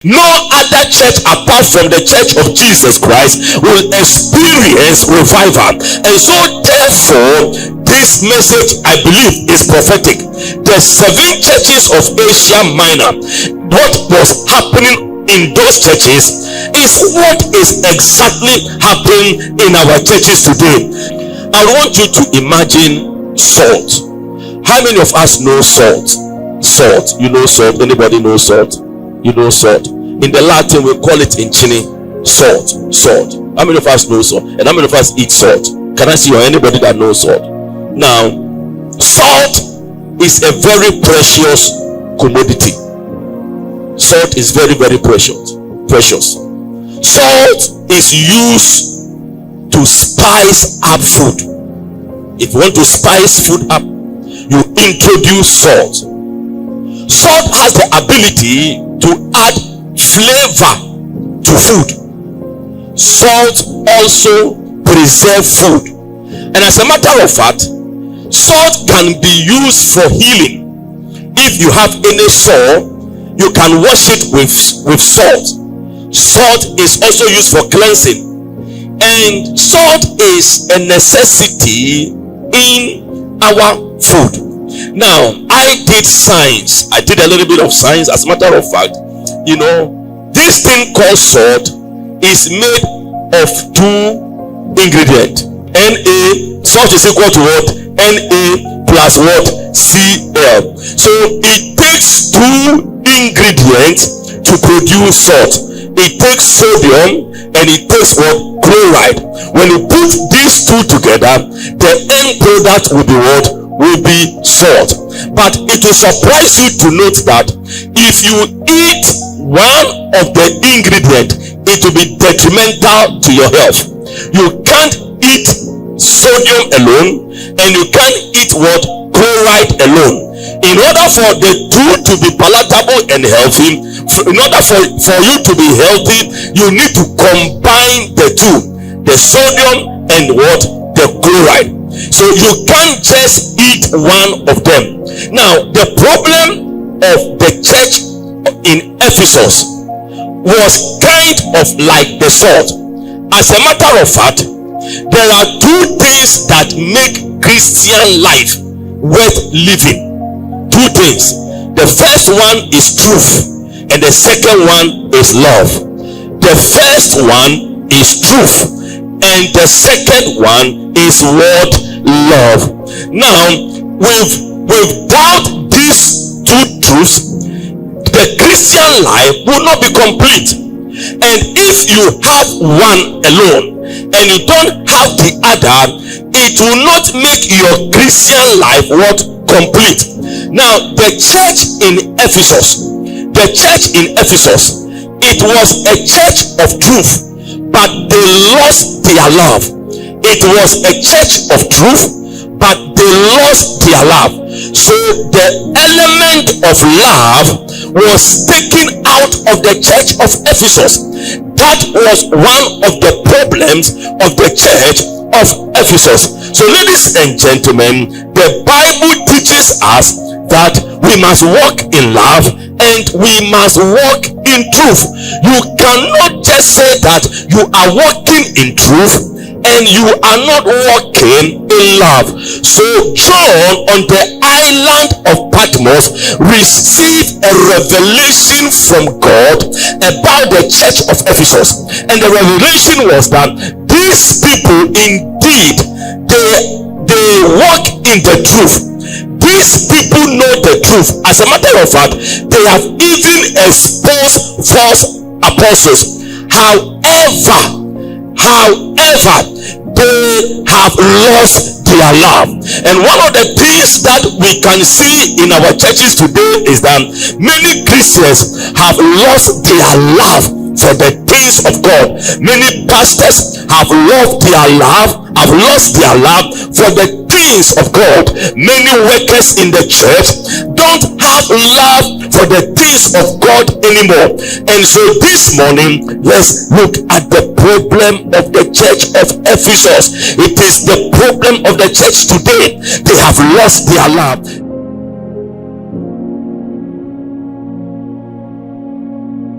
No other church apart from the church of Jesus Christ will experience revival. And so therefore, this message, I believe, is prophetic. The 7 churches of Asia Minor, what was happening in those churches is what is exactly happening in our churches today. I want you to imagine salt. How many of us know salt? Salt. You know salt? Anybody know salt? You know salt. In the Latin, we call it in Chini salt. Salt. How many of us know salt? And how many of us eat salt? Can I see anybody that knows salt? Now, salt is a very precious commodity. Salt is very, very precious. Salt is used to spice up food. If you want to spice food up, you introduce salt. Salt has the ability to add flavor to food. Salt also preserves food. And as a matter of fact, salt can be used for healing. If you have any sore, you can wash it with salt. Salt is also used for cleansing. And salt is a necessity in our food. Now, I did science. I did a little bit of science. As a matter of fact, you know, this thing called salt is made of 2 ingredients. Na, salt is equal to what? Na plus what? Cl. So it takes 2 ingredients to produce salt. It takes sodium and it takes what? Chloride. When you put these 2 together, the end product will be what? Will be salt. But it will surprise you to note that if you eat one of the ingredients, it will be detrimental to your health. You can't eat sodium alone, and you can't eat what? Chloride alone. In order for the 2 to be palatable and healthy, in order for you to be healthy, you need to combine the 2, the sodium and what? The chloride. So you can't just eat one of them. Now, the problem of the church in Ephesus was kind of like the salt. As a matter of fact, there are 2 things that make Christian life worth living. 2 things. The first one is truth, and the second one is love. The first one is truth, and the second one is what? Love. Now, without these 2 truths, the Christian life will not be complete. And if you have one alone and you don't have the other, it will not make your Christian life what? Complete. Now, the church in Ephesus, it was a church of truth, but they lost their love. It was a church of truth, but they lost their love. So the element of love was taken out of the church of Ephesus. That was one of the problems of the church of Ephesus. So ladies and gentlemen, the Bible teaches us that we must walk in love and we must walk in truth. You cannot just say that you are walking in truth and you are not walking in love. So John on the island of Patmos received a revelation from God about the church of Ephesus, and the revelation was that these people indeed they walk in the truth. These people know the truth. As a matter of fact, they have even exposed false apostles. However, they have lost their love. And one of the things that we can see in our churches today is that many Christians have lost their love for the things of God. Many pastors have lost their love for the things of God. Many workers in the church don't have love for the things of God anymore. And so this morning, let's look at the problem of the church of Ephesus. It is the problem of the church today. They have lost their love.